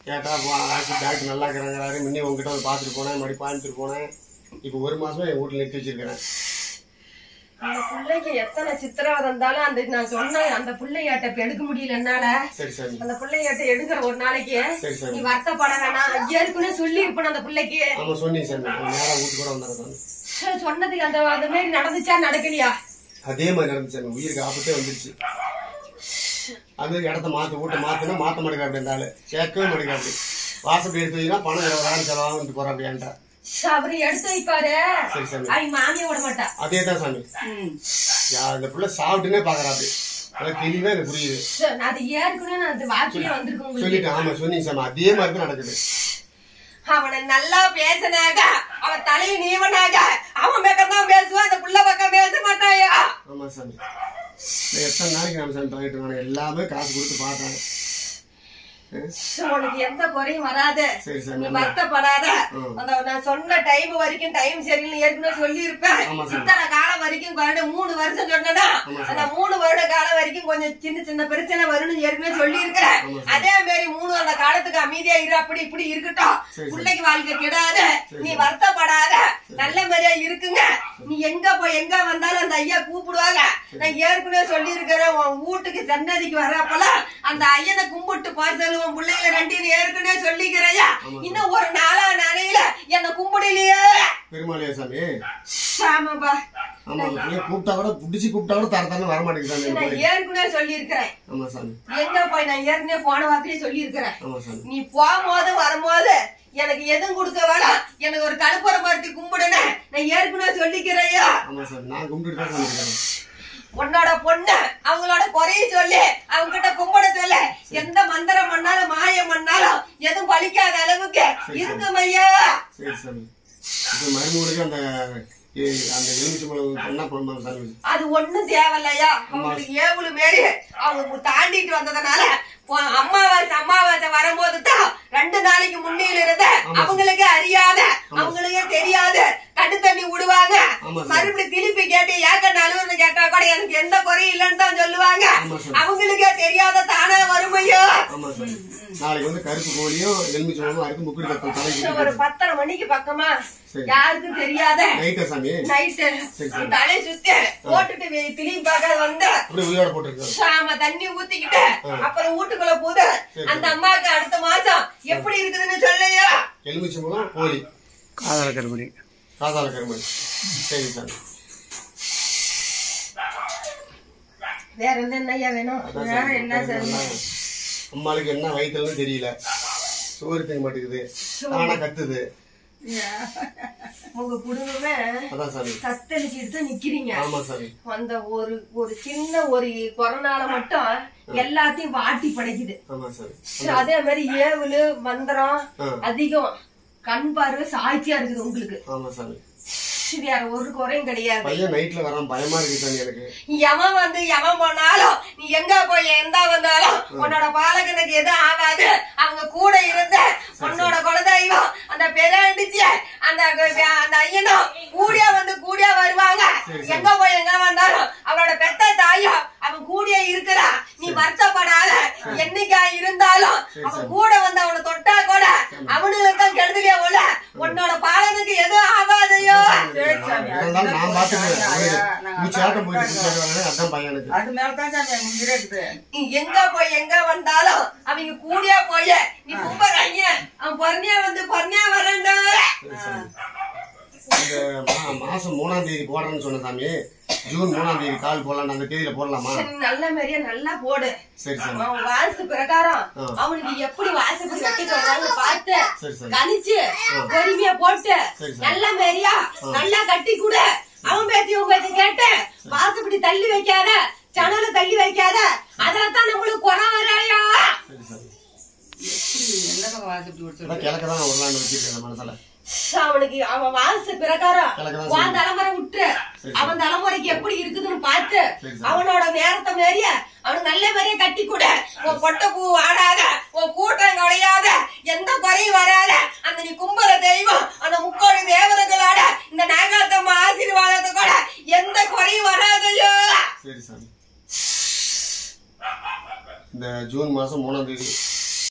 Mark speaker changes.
Speaker 1: கேட்டா டாக்டர் நல்லா இருக்கிறாங்கிறாரு. முன்னே உங்ககிட்ட வந்து பார்த்துட்டு போனேன், மறுபடியும் பார்த்துட்டு போனேன். இப்போ 1 மாசமா என் வீட்டில் நிறுத்தி வச்சிருக்கிறேன்.
Speaker 2: அந்த பிள்ளைக்கு எத்தனை சித்திரவதை இருந்தாலும் அந்த நான் சொன்ன அந்த பிள்ளையாட்ட எடுக்க முடியல என்னால.
Speaker 1: சரி சாமி.
Speaker 2: அந்த பிள்ளையாட்ட எடுக்கிற ஒரு நாளைக்கு
Speaker 1: சரி சாமி.
Speaker 2: நீ வருத்தப்பட வேணாம். ஏற்கனவே சொல்லி இருப்பேன் அந்த பிள்ளைக்கு.
Speaker 1: ஆமா சொன்னீங்க சாமி. நேரம் வீட்டு கூட வந்தாங்க.
Speaker 2: சொன்னதுக்கு அந்த மாதிரி நடந்துச்சா நடக்கலையா?
Speaker 1: அதே மாதிரி நடந்துச்சு சாமி. உயிருக்கு ஆபத்தே வந்துருச்சு. அது இடத்த மாத்து வீட்டை மாத்தினா மாத்த மாட்டேங்க. அப்படி இருந்தாலும் கேட்கவே மாட்டேங்க. அப்படி வாசப்படி எடுத்து வைனா பணம் 20,000 செலவாக வந்து போற அப்படின்ட்டா.
Speaker 2: அவரு எடுத்து வைப்பாரு. அவங்க மாமிய விட மாட்டா.
Speaker 1: அதேதான் சாமி. இந்த புள்ள சாப்பிட்டுனே பாக்குறா. அப்படி அதான் தெளிவா எனக்கு புரியுது.
Speaker 2: அது ஏற்கனவே நான் அந்த வாக்கிலே வந்திருக்கேன்
Speaker 1: சொல்லிட்டேன். ஆமா சொன்னீங்க சாமி. அதே மாதிரி நடக்குது.
Speaker 2: அவனை நல்லா பேசினாக, அவன் தலையை நீவனாக, அவன் பக்கம் தான் பேசுவான், அந்த புள்ள பக்கம் பேச மாட்டாயா?
Speaker 1: ஆமா சாமி. எத்தனை நாளைக்கு நம்ம சாமி பண்ணிட்டு இருக்காங்க. எல்லாமே காசு கொடுத்து பார்த்தாங்க.
Speaker 2: உனக்கு எந்த குறையும் வராது.
Speaker 1: சரி சாமி.
Speaker 2: நீ வருத்தப்படாத. அந்த நான் சொன்ன டைம் வரைக்கும் டைம் சரியில்லை ஏற்கனவே சொல்லி இருப்பேன். இத்தனை காலம் வரைக்கும் 3 வருஷம் சொன்னா அந்த 3 வருட காலம் வரைக்கும் கொஞ்சம் சின்ன சின்ன பிரச்சனை வரும்னு ஏற்கனவே சொல்லி இருக்கிறேன். அதே மாதிரி 3 அந்த காலத்துக்கு அமைதியா இரு. அப்படி இப்படி இருக்கட்டும். பிள்ளைக்கு வாழ்க்கை கிடாத. நீ வருத்தப்படாத. நல்ல மாதிரியா இருக்குங்க. நீ எங்க போய் எங்க வந்தாலும் அந்த ஐயா கூப்பிடுவாங்க. நான் ஏற்கனவே சொல்லி இருக்கிறேன். உன் வீட்டுக்கு சன்னதிக்கு வரப்பல அந்த ஐயனை கும்பிட்டு பார்த்து பிள்ளைங்க 2 ஏற்கனவே சொல்லிக்கிறையா. இன்னும் ஒரு நாளா நாளையில என்ன கும்பிடலையே
Speaker 1: பெருமாளையா சாமி.
Speaker 2: ஆமாப்பா.
Speaker 1: ஆமா கூப்பிட்டா கூட புடிச்சு கூப்பிட்டா கூட தரத்தானே வர மாட்டேங்குது.
Speaker 2: நான் ஏற்கனவே சொல்லி இருக்கிறேன்.
Speaker 1: ஆமா சாமி.
Speaker 2: எங்க போய் நான் ஏற்கனவே போன வாக்கிலே சொல்லி இருக்கிறேன்.
Speaker 1: ஆமா சாமி.
Speaker 2: நீ போகும்போது வரும்போது எனக்கு எதுவும் கொடுக்க வேணாம். எனக்கு ஒரு கழுப்புற பார்த்து கும்பிடுன்னு நான் ஏற்கனவே சொல்லிக்கிறையா.
Speaker 1: ஆமா சாமி. நான் கும்பிட்டு தான் சொல்லிக்கிறேன்.
Speaker 2: உன்னோட பொண்ணு அவங்களோட குறைய சொல்லி அவங்க கிட்ட கும்பிட சொல்லு. எந்த மந்திரம் பண்ணாலும் மாயம் பண்ணாலும் எதுவும் பலிக்காத அளவுக்கு இருக்கும் ஐயா.
Speaker 1: சரி சாமி. இப்ப மருமகளுக்கு அந்த எலுமிச்சம்பழம் என்ன பண்ணுவாங்க சாமி?
Speaker 2: அது ஒண்ணும் தேவையில்லையா. அவங்களுக்கு ஏவுல மாரி அவங்க தாண்டிட்டு வந்ததுனால அமாவாசை வரும்போது தான் 2 நாளைக்கு முன்னையில இருந்த அவங்களுக்கு அறியாத அவங்களுக்கே தெரியாது கட்டு தண்ணி விடுவாங்க. மறுபடியும் திருப்பி கேட்டு ஏக்க நழுவுன்னு கேட்டா கூட எனக்கு எந்த குறையும் இல்லைன்னு தான் சொல்லுவாங்க. அவங்களுக்கே தெரியாத தானே வருமையோ.
Speaker 1: நாளைக்கு வந்து கருப்பு கோழியும் எலுமிச்சம்பழமும் அறுத்து முக்குடி கட்டல் தலைக்கு
Speaker 2: ஒரு 10:30 மணிக்கு பக்கமா யாருக்கும் தெரியாத நைட்டு தலை சுத்தி போட்டுட்டு திரும்பி பார்க்க வந்து தண்ணி ஊத்திக்கிட்டு அப்புறம் வீட்டுக்குள்ள போது அந்த அம்மாவுக்கு அடுத்த மாசம் எப்படி இருக்குதுன்னு சொல்லையா.
Speaker 1: எலுமிச்சம்பழம் கோழி காதால கருமணி. சரி சார்.
Speaker 2: வேற என்னய்யா வேணும்? வேற என்ன சார்?
Speaker 1: அம்மாளுக்கு என்ன வயிற்றுன்னு தெரியல. சோறு திங்க மாட்டேங்குது. ஆனா கத்துது.
Speaker 2: உங்க குடும்பமே தத்தளிச்சுட்டு நிக்கிறீங்க. அந்த ஒரு சின்ன ஒரு கொரோனால மட்டும் எல்லாத்தையும் வாட்டி படைக்குது. அதே மாதிரி ஏவுல மந்திரம் அதிகம். கண் பார்வை சாட்சியா இருக்குது உங்களுக்கு. வேற ஒரு குறையும் கிடையாது.
Speaker 1: பையன் நைட்ல வரான் பயமா இருக்கு எனக்கு.
Speaker 2: எவன் வந்து எவன் போனாலும் நீ எங்க போய் எந்த வந்தாலும் உன்னோட பாலகனுக்கு எதுவும் ஆகாது. அவங்க கூட இருந்த உன்னோட குலதெய்வம் அந்த பெருண்டிச்சு அந்த ஐயனும் கூடியா வருவாங்க. எங்க போய் எங்க வந்தாலும் அவளோட பெத்த தாயும் அவன் கூடிய இருக்கிறா. நீ வருத்தப்படாத. என்னைக்கா இருந்தாலும் அவன் கூட வந்து அவனை தொட்டா கூட அவனுக்கு தான் கெடுதலையா போல உன்னோட பாலனுக்கு எதுவும் ஆகாதையோ. எங்க போய் எங்க வந்தாலும் அவங்க கூடியா போய் நீ கும்பறாங்க. அவன் பொறுமையா வந்து பொறுமையா வரண்ட.
Speaker 1: மாசம் 3ஆம் தேதி போடுறேன்னு சொன்ன சாமி. ஜூன் 3ஆம் தேதி கால் போடலாம். அந்த தேதியில போடலாமா?
Speaker 2: நல்ல மாதிரியா நல்லா போடு.
Speaker 1: சரி சார்.
Speaker 2: அவன் வாசு பிரகாரம் அவனுக்கு எப்படி வாசப்படி கட்டி சொல்றாங்க பார்த்து கணிச்சு பொறுமையா போட்டு நல்ல மாதிரியா நல்லா கட்டி கூட. அவன் பேச்சு உங்க பேச்சு கேட்டு வாசப்படி தள்ளி வைக்காத, சனல தள்ளி வைக்காத. அதத்தான் நம்மளுக்கு குறை வராயா.
Speaker 1: கிழக்கதான் ஒரு வச்சிருக்கேன் மனசுல.
Speaker 2: அவனுக்கு அவன் வாச பிரகாரம் உன் தலைமுறை விட்டு அவன் தலைமுறைக்கு எப்படி இருக்குதுன்னு பார்த்து அவனோட நேரத்தை மாரிய அவனுக்கு நல்ல மாதிரியே கட்டி கூட. உன் பொட்டை பூ ஆடாத, உன் கூட்டம் குறையாத, எந்த குறையும் வராத. அந்த நீ கும்புற தெய்வம் அந்த 3 தேவதைகளோட இந்த நாகாத்தம்மா ஆசீர்வாதத்தை கூட எந்த குறையும் வராதையோ.
Speaker 1: சரி சாமி. இந்த ஜூன் மாசம் 3ஆம் தேதி